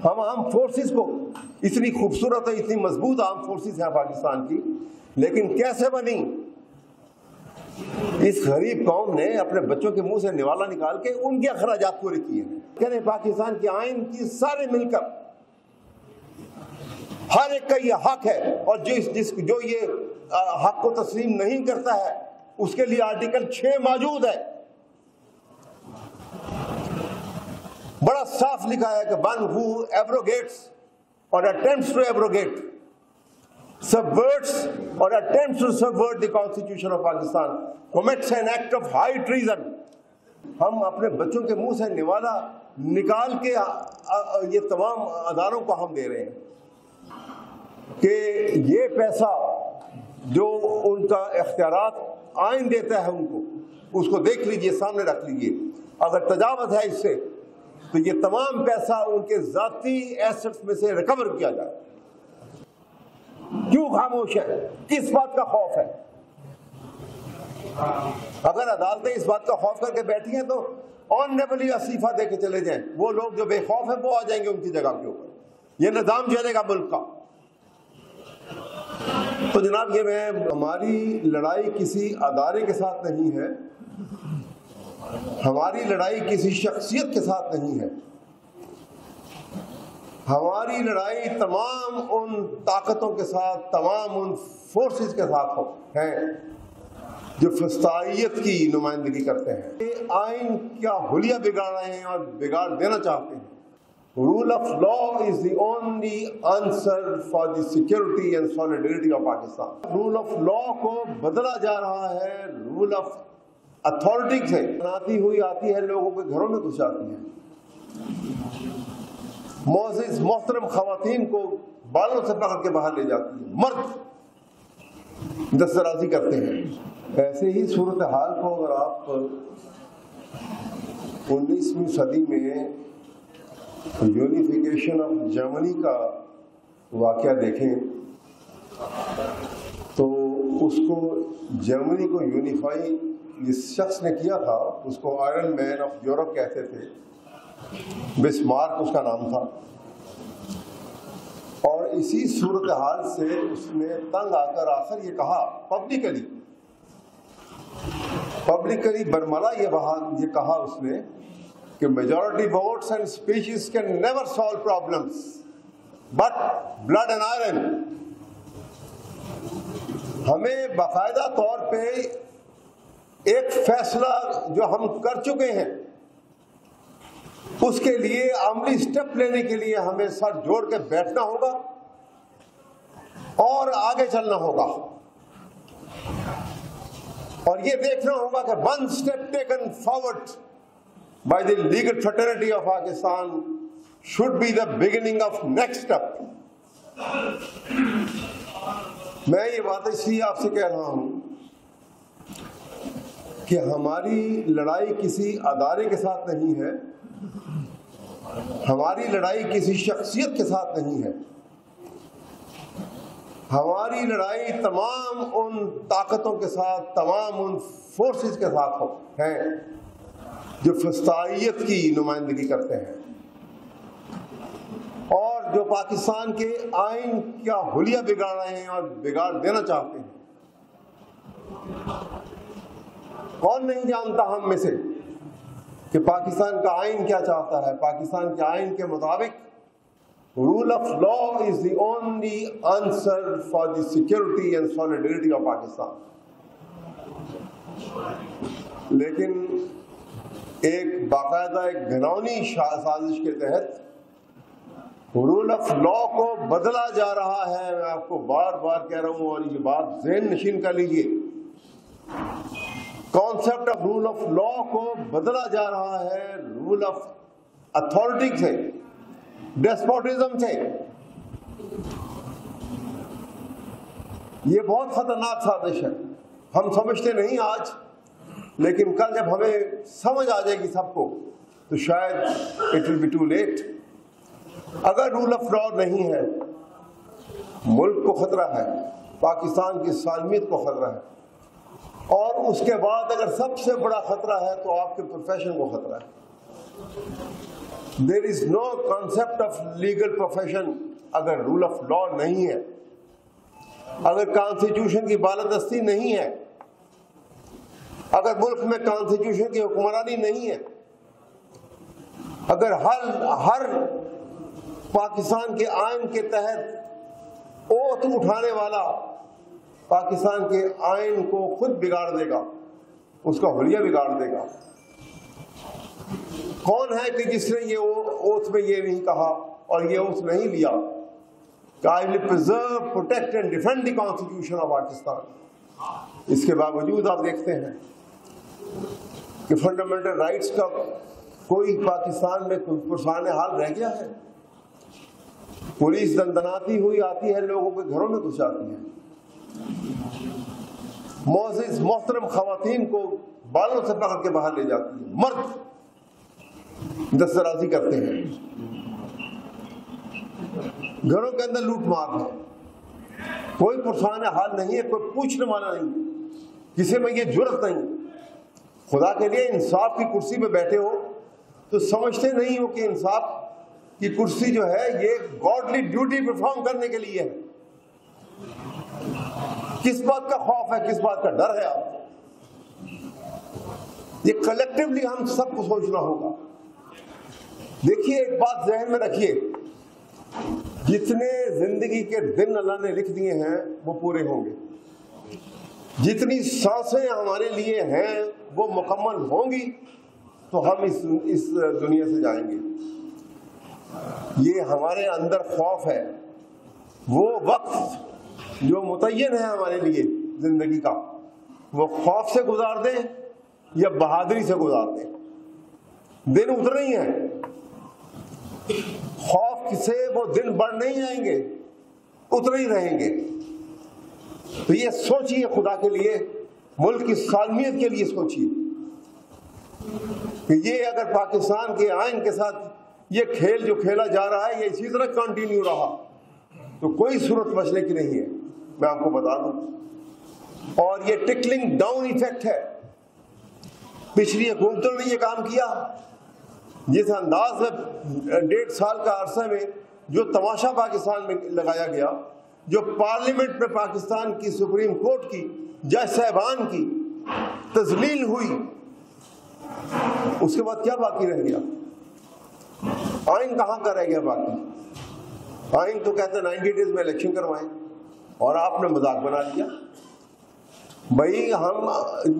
ہم arm forces کو اتنی خوبصورت اور اتنی مضبوط آرم فورسز ہیں پاکستان کی، لیکن کیسے بنی؟ اس غریب قوم نے اپنے بچوں کے منہ سے نوالا نکال کے ان کے اخراجات پورے کیے ہیں۔ کہنے پاکستان کے آئین کی سارے مل کر ہر ایک کا یہ حق ہے، اور جو یہ حق کو تسلیم نہیں کرتا ہے اس کے لیے آرٹیکل 6 موجود ہے۔ بڑا صاف لکھا ہے کہ one who abrogates or attempts to abrogate, subverts or attempts to subvert the Constitution of Pakistan commits an act of high treason۔ ہم اپنے بچوں کے منہ سے نوالا نکال کے یہ تمام اداروں کو ہم دے رہے ہیں کہ یہ پیسہ جو ان کا اختیارات آئین دیتا ہے ان کو، اس کو دیکھ لیجئے، سامنے رکھ لیجئے۔ اگر تجاوز ہے اس سے تو یہ تمام پیسہ ان کے ذاتی ایسٹس میں سے ریکور کیا جائے۔ کیوں خاموش ہے؟ کس بات کا خوف ہے؟ اگر عدالتیں اس بات کا خوف کر کے بیٹھی ہیں تو آنریبلی استعفیٰ دے کے چلے جائیں، وہ لوگ جو بے خوف ہیں وہ آ جائیں گے ان کی جگہ کے اوپر، یہ نظام چلے گا ملک کا۔ تو جناب یہ ہماری لڑائی کسی ادارے کے ساتھ نہیں ہے، ہماری لڑائی کسی شخصیت کے ساتھ نہیں ہے، ہماری لڑائی تمام ان طاقتوں کے ساتھ، تمام ان فورسز کے ساتھ ہے جو فسطائیت کی نمائندگی کرتے ہیں۔ یہ آئین کیا حلیہ بگاڑ رہے ہیں اور بگاڑ دینا چاہتے ہیں۔ Rule of law is the only answer for the security and solidarity of Pakistan. Rule of law کو بدلا جا رہا ہے رول آف اتھارٹی سے، بناتی ہوئی آتی ہے، لوگوں کے گھروں میں گھس جاتی ہے، معزز محترم خواتین کو بالوں سے پکڑ کے باہر لے جاتی ہے، مرد دسترازی کرتے ہیں۔ ایسے ہی صورتحال کو اگر آپ 19ویں صدی میں یونیفیکیشن آف جرمنی کا واقعہ دیکھیں تو اس کو جرمنی کو یونیفائی جس شخص نے کیا تھا اس کو آئرن مین آف یورپ کہتے تھے، بسمارک اس کا نام تھا، اور اسی صورتحال سے اس نے تنگ آ کر آخر یہ کہا پبلکلی برملا یہ کہا اس نے کہ majority votes and speeches can never solve problems but blood and iron. ہمیں باقاعدہ طور پہ ایک فیصلہ جو ہم کر چکے ہیں اس کے لیے عملی سٹیپ لینے کے لیے ہمیں سر جوڑ کے بیٹھنا ہوگا اور آگے چلنا ہوگا، اور یہ دیکھنا ہوگا کہ one step taken forward by the legal fraternity of Pakistan should be the beginning of next step۔ میں یہ بات اس لیے آپ سے کہہ رہا ہوں کہ ہماری لڑائی کسی ادارے کے ساتھ نہیں ہے، ہماری لڑائی کسی شخصیت کے ساتھ نہیں ہے، ہماری لڑائی تمام ان طاقتوں کے ساتھ، تمام ان فورسز کے ساتھ ہے جو فسطائیت کی نمائندگی کرتے ہیں اور جو پاکستان کے آئین کا حلیہ بگاڑ رہے ہیں اور بگاڑ دینا چاہتے ہیں۔ کون نہیں جانتا ہم میں سے کہ پاکستان کا آئین کیا چاہتا ہے؟ پاکستان کے آئین کے مطابق rule of law is the only answer for the security and solidarity of Pakistan. لیکن ایک باقاعدہ ایک گھناؤنی سازش کے تحت رول آف لا کو بدلا جا رہا ہے۔ میں آپ کو بار بار کہہ رہا ہوں اور یہ بات ذہن نشین کر لیجیے، concept of rule of law کو بدلا جا رہا ہے رول آف اتھارٹی سے، ڈیسپوٹزم سے۔ یہ بہت خطرناک سازش ہے، ہم سمجھتے نہیں آج، لیکن کل جب ہمیں سمجھ آ جائے گی سب کو تو شاید it will be too late. اگر رول آف لا نہیں ہے، ملک کو خطرہ ہے، پاکستان کی سالمیت کو خطرہ ہے، اور اس کے بعد اگر سب سے بڑا خطرہ ہے تو آپ کے پروفیشن کو خطرہ ہے۔ There is no concept of legal profession اگر رول آف لا نہیں ہے, اگر کانسٹیٹیوشن کی بالادستی نہیں ہے, اگر ملک میں کانسٹیٹیوشن کی حکمرانی نہیں ہے, اگر ہر پاکستان کے آئین کے تحت اوتھ اٹھانے والا پاکستان کے آئین کو خود بگاڑ دے گا, اس کا حلیہ بگاڑ دے گا. کون ہے کہ جس نے یہ اوتھ میں یہ نہیں کہا اور یہ اوتھ نہیں لیا کہ I will preserve, protect and defend the constitution of Pakistan. اس کے باوجود آپ دیکھتے ہیں کہ فنڈامنٹل رائٹس کا کوئی پاکستان میں پرسان حال رہ گیا ہے. پولیس دندناتی ہوئی آتی ہے, لوگوں کے گھروں میں گھس جاتی ہے, معزز محترم خواتین کو بالوں سے پکڑ کے باہر لے جاتی ہے, مرد دسترازی کرتے ہیں, گھروں کے اندر لوٹ مار ہے, کوئی پرسان حال نہیں ہے, کوئی پوچھنے والا نہیں, کسی میں یہ جرت نہیں. خدا کے لیے انصاف کی کرسی پہ بیٹھے ہو تو سمجھتے نہیں ہو کہ انصاف کی کرسی جو ہے یہ گاڈلی ڈیوٹی پرفارم کرنے کے لیے ہے. کس بات کا خوف ہے, کس بات کا ڈر ہے آپ کو؟ یہ کلیکٹیولی ہم سب کو سوچنا ہوگا. دیکھیے ایک بات ذہن میں رکھیے, جتنے زندگی کے دن اللہ نے لکھ دیے ہیں وہ پورے ہوں گے, جتنی سانسیں ہمارے لیے ہیں وہ مکمل ہوں گی تو ہم اس دنیا سے جائیں گے. یہ ہمارے اندر خوف ہے, وہ وقت جو متعین ہے ہمارے لیے زندگی کا, وہ خوف سے گزار دیں یا بہادری سے گزار دیں. دن اتنے ہی ہیں, خوف سے وہ دن بڑھ نہیں جائیں گے, اتنے ہی رہیں گے. تو یہ سوچیے خدا کے لیے, ملک کی سالمیت کے لیے سوچیے کہ یہ اگر پاکستان کے آئین کے ساتھ یہ کھیل جو کھیلا جا رہا ہے یہ اسی طرح کنٹینیو رہا تو کوئی صورت بچنے کی نہیں ہے, میں آپ کو بتا دوں. اور یہ ٹکلنگ ڈاؤن ایفیکٹ ہے. پچھلی حکومتوں نے یہ کام کیا, جس انداز میں 1.5 سال کا عرصے میں جو تماشا پاکستان میں لگایا گیا, جو پارلیمنٹ میں پاکستان کی سپریم کورٹ کی جج صاحبان کی تذلیل ہوئی, اس کے بعد کیا باقی رہ گیا؟ آئین کہاں کا رہ گیا باقی؟ آئین تو کہتے ہیں 90 ڈیز میں الیکشن کروائیں, اور آپ نے مذاق بنا لیا. بھائی ہم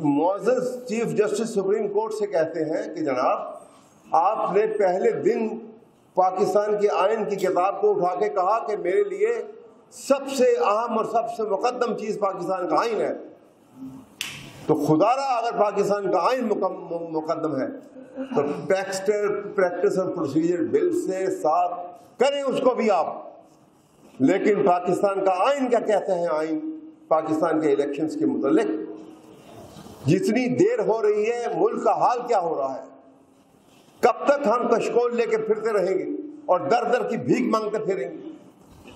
معزز چیف جسٹس سپریم کورٹ سے کہتے ہیں کہ جناب آپ نے پہلے دن پاکستان کے آئین کی کتاب کو اٹھا کے کہا کہ میرے لیے سب سے اہم اور سب سے مقدم چیز پاکستان کا آئین ہے. تو خدا را اگر پاکستان کا آئین مقدم ہے تو پریکٹس اور پروسیجر بل سے ساتھ کریں اس کو بھی آپ. لیکن پاکستان کا آئین کیا کہتے ہیں؟ آئین پاکستان کے الیکشنز کے متعلق جتنی دیر ہو رہی ہے, ملک کا حال کیا ہو رہا ہے, کب تک ہم کشکول لے کے پھرتے رہیں گے اور در در کی بھیک مانگتے پھریں گے؟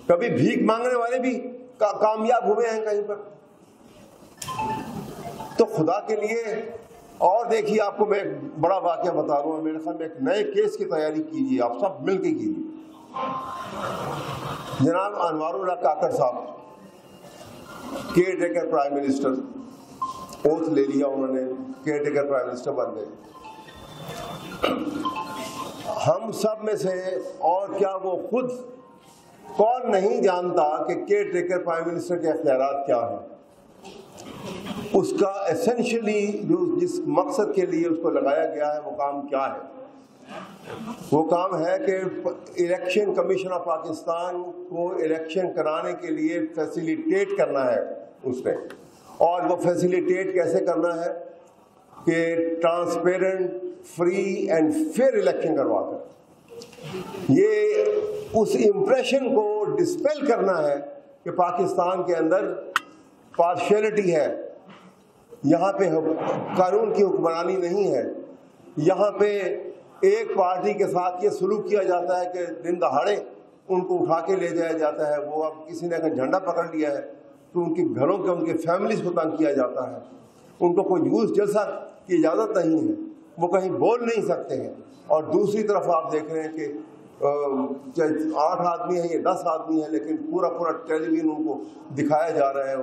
کبھی بھیک مانگنے والے بھی کامیاب ہوئے ہیں کہیں پر؟ تو خدا کے لیے. اور دیکھیے آپ کو میں ایک بڑا واقعہ بتا رہا ہوں, میرے خیال میں ایک نئے کیس کی تیاری کیجیے, آپ سب مل کے کیجیے. جناب انوار اللہ کاکڑ صاحب care taker prime minister, oath لے لیا انہوں نے, کیئر ٹیکر پرائم منسٹر بن گئے. ہم سب میں سے اور کیا وہ خود کون نہیں جانتا کہ کیئر ٹیکر پرائم منسٹر کے اختیارات کیا ہیں, اس کا ایسنشلی جس مقصد کے لیے اس کو لگایا گیا ہے وہ کام کیا ہے. وہ کام ہے کہ الیکشن کمیشن آف پاکستان کو الیکشن کرانے کے لیے فیسیلیٹیٹ کرنا ہے اس نے. اور وہ فیسیلیٹیٹ کیسے کرنا ہے کہ transparent, free and fair election کروا کر یہ اس امپریشن کو ڈسپیل کرنا ہے کہ پاکستان کے اندر پارشیلٹی ہے, یہاں پہ قانون کی حکمرانی نہیں ہے, یہاں پہ ایک پارٹی کے ساتھ یہ سلوک کیا جاتا ہے کہ دن دہاڑے ان کو اٹھا کے لے جایا جاتا ہے. وہ اب کسی نے اگر جھنڈا پکڑ لیا ہے تو ان کے گھروں کے, ان کے فیملیز کو تنگ کیا جاتا ہے. ان کو کوئی جلوس جلسہ کی اجازت نہیں ہے, وہ کہیں بول نہیں سکتے ہیں. اور دوسری طرف آپ دیکھ رہے ہیں کہ 8 آدمی ہیں یا 10 آدمی ہیں، لیکن پورا ٹیلی ویژن ان کو دکھایا جا رہا ہے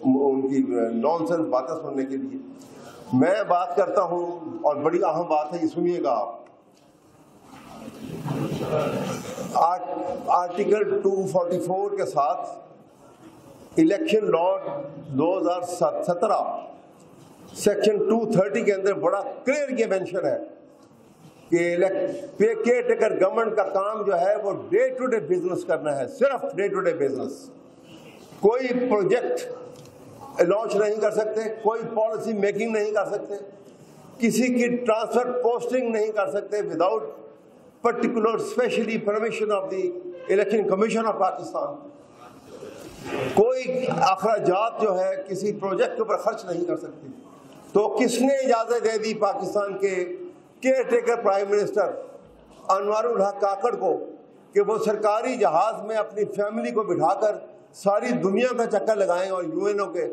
ان کی نان سینس باتیں سننے کے لیے۔ میں بات کرتا ہوں، اور بڑی اہم بات ہے، یہ سنیے گا آپ، آرٹیکل 244 کے ساتھ الیکشن لا 2017 سیکشن 230 کے اندر بڑا کلیئر یہ مینشن ہے کہ کیئر ٹیکر گورنمنٹ کا کام جو ہے وہ ڈے ٹو ڈے بزنس کرنا ہے، صرف ڈے ٹو ڈے بزنس۔ کوئی پروجیکٹ لانچ نہیں کر سکتے، کوئی پالیسی میکنگ نہیں کر سکتے، کسی کی ٹرانسفر پوسٹنگ نہیں کر سکتے without particular specially permission of the election commission of Pakistan. کوئی اخراجات جو ہے کسی پروجیکٹ کے اوپر خرچ نہیں کر سکتے۔ تو کس نے اجازت دے دی پاکستان کے کیئر ٹیکر پرائم منسٹر انوار الحق کاکڑ کو کہ وہ سرکاری جہاز میں اپنی فیملی کو بٹھا کر ساری دنیا کا چکر لگائیں اور یو این او کے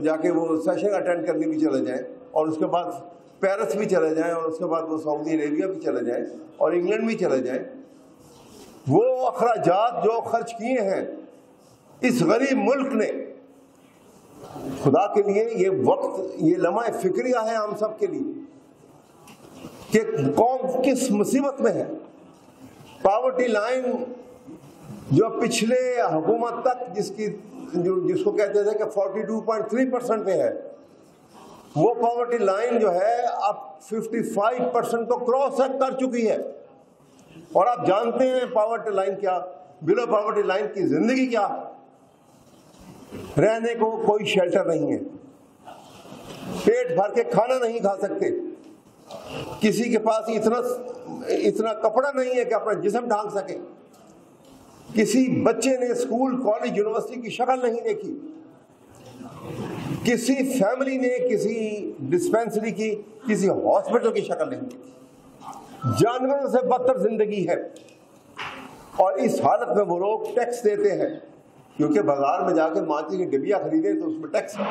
جا کے وہ سیشن اٹینڈ کرنے بھی چلے جائیں، اور اس کے بعد پیرس بھی چلے جائیں، اور اس کے بعد وہ سعودی عربیہ بھی چلے جائیں اور انگلینڈ بھی چلے جائیں؟ وہ اخراجات جو خرچ کیے ہیں اس غریب ملک نے، خدا کے لیے یہ وقت، یہ لمحہ فکریہ ہے ہم سب کے لیے کہ قوم کس مصیبت میں ہے۔ پاورٹی لائن جو پچھلے حکومت تک جس کو کہتے تھے کہ 42.3% پہ ہے، وہ پاورٹی لائن جو ہے اب 55% کو کراس کر چکی ہے۔ اور آپ جانتے ہیں پاورٹی لائن کیا، بلو پاورٹی لائن کی زندگی کیا، رہنے کو کوئی شیلٹر نہیں ہے، پیٹ بھر کے کھانا نہیں کھا سکتے، کسی کے پاس اتنا کپڑا نہیں ہے کہ اپنا جسم ڈھانک سکے، کسی بچے نے اسکول کالج یونیورسٹی کی شکل نہیں دیکھی، کسی فیملی نے کسی ڈسپینسری کی، کسی ہاسپٹل کی شکل نہیں دیکھی۔ جانوروں سے بدتر زندگی ہے، اور اس حالت میں وہ لوگ ٹیکس دیتے ہیں، کیونکہ بازار میں جا کے ماچی کی ڈبیا خریدیں تو اس میں ٹیکس ہے،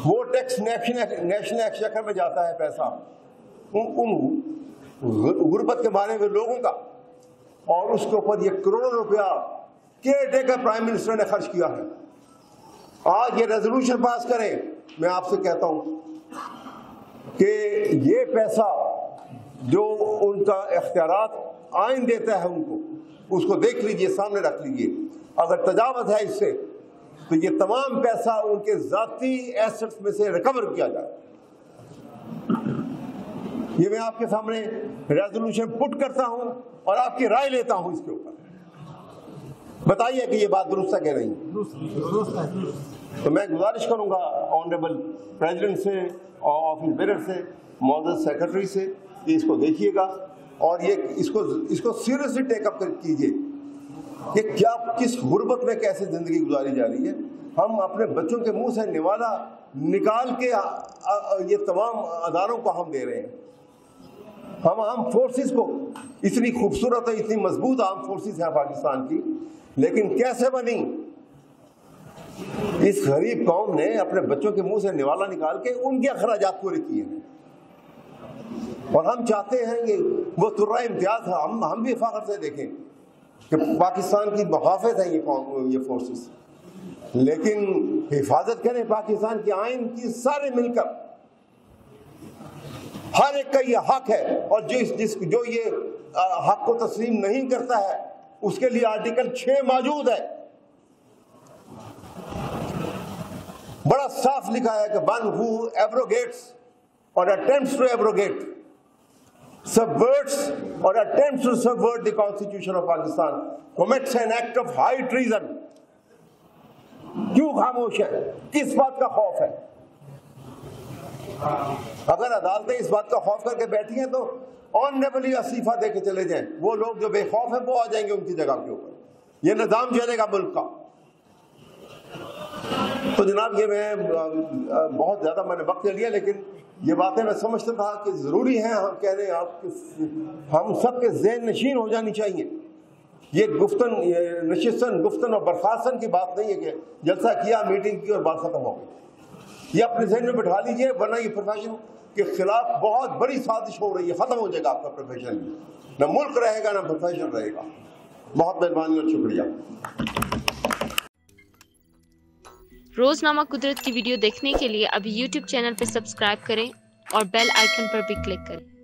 وہ ٹیکس نیشنل ایکسچیکر میں جاتا ہے پیسہ ان غربت کے بارے میں لوگوں کا، اور اس کے اوپر یہ کروڑوں روپیہ کیئر ٹیکر پرائم منسٹر نے خرچ کیا ہے۔ آج یہ ریزولوشن پاس کریں، میں آپ سے کہتا ہوں کہ یہ پیسہ جو ان کا اختیارات آئین دیتا ہے ان کو، اس کو دیکھ لیجئے، سامنے رکھ لیجئے، اگر تجاوز ہے اس سے تو یہ تمام پیسہ ان کے ذاتی ایسٹس میں سے ریکور کیا جائے۔ یہ میں آپ کے سامنے ریزولوشن پٹ کرتا ہوں اور آپ کی رائے لیتا ہوں اس کے اوپر، بتائیے کہ یہ بات درست ہے کہ نہیں۔ تو میں گزارش کروں گا آنریبل پریزیڈنٹ سے اور آفس بیرر سے، معزز سیکرٹری سے، کہ اس کو دیکھیے گا اور یہ اس کو سیریسلی ٹیک اپ کیجیے کہ کیا کس غربت میں کیسے زندگی گزاری جا رہی ہے۔ ہم اپنے بچوں کے منہ سے نوالا نکال کے یہ تمام اداروں کو ہم دے رہے ہیں۔ ہم آرم فورسز کو، اتنی خوبصورت اور اتنی مضبوط آرم فورسز ہیں پاکستان کی، لیکن کیسے بنی؟ اس غریب قوم نے اپنے بچوں کے منہ سے نوالا نکال کے ان کے اخراجات پورے کیے ہیں، اور ہم چاہتے ہیں کہ وہ ترہ امتیاز ہے، ہم بھی فخر سے دیکھیں کہ پاکستان کی محافظ ہیں یہ فورسز، لیکن حفاظت کریں پاکستان کے آئین کی، سارے مل کر، ہر ایک کا یہ حق ہے، اور جو یہ حق کو تسلیم نہیں کرتا ہے اس کے لیے آرٹیکل 6 موجود ہے، بڑا صاف لکھا ہے کہ one who abrogates or attempts to abrogate, subverts or attempts to subvert the Constitution of Pakistan commits an act of high treason۔ کیوں خاموش ہے؟ کس بات کا خوف ہے؟ اگر عدالتیں اس بات کا خوف کر کے بیٹھی ہیں تو آنریبلی استعفیٰ دے کے چلے جائیں، وہ لوگ جو بے خوف ہیں وہ آ جائیں گے ان کی جگہ کے اوپر، یہ نظام چلے گا ملک کا۔ تو جناب یہ میں بہت زیادہ میں نے وقت لے لیا، لیکن یہ باتیں میں سمجھتا تھا کہ ضروری ہیں، ہم کہہ رہے ہیں آپ ہم سب کے ذہن نشین ہو جانی چاہیے۔ یہ نشستن گفتن اور برخاستن کی بات نہیں ہے کہ جلسہ کیا، میٹنگ کی اور بات ختم ہو گئی۔ یہ اپنے ذہن میں بٹھا لیجئے، ورنہ یہ پروفیشن کے خلاف بہت بڑی سازش ہو رہی ہے، ختم ہو جائے گا آپ کا پروفیشن، نہ ملک رہے گا نہ پروفیشن رہے گا۔ بہت مہربانی اور شکریہ۔ روزنامہ قدرت کی ویڈیو دیکھنے کے لیے ابھی یوٹیوب چینل پہ سبسکرائب کریں اور بیل آئیکن پر بھی کلک کریں۔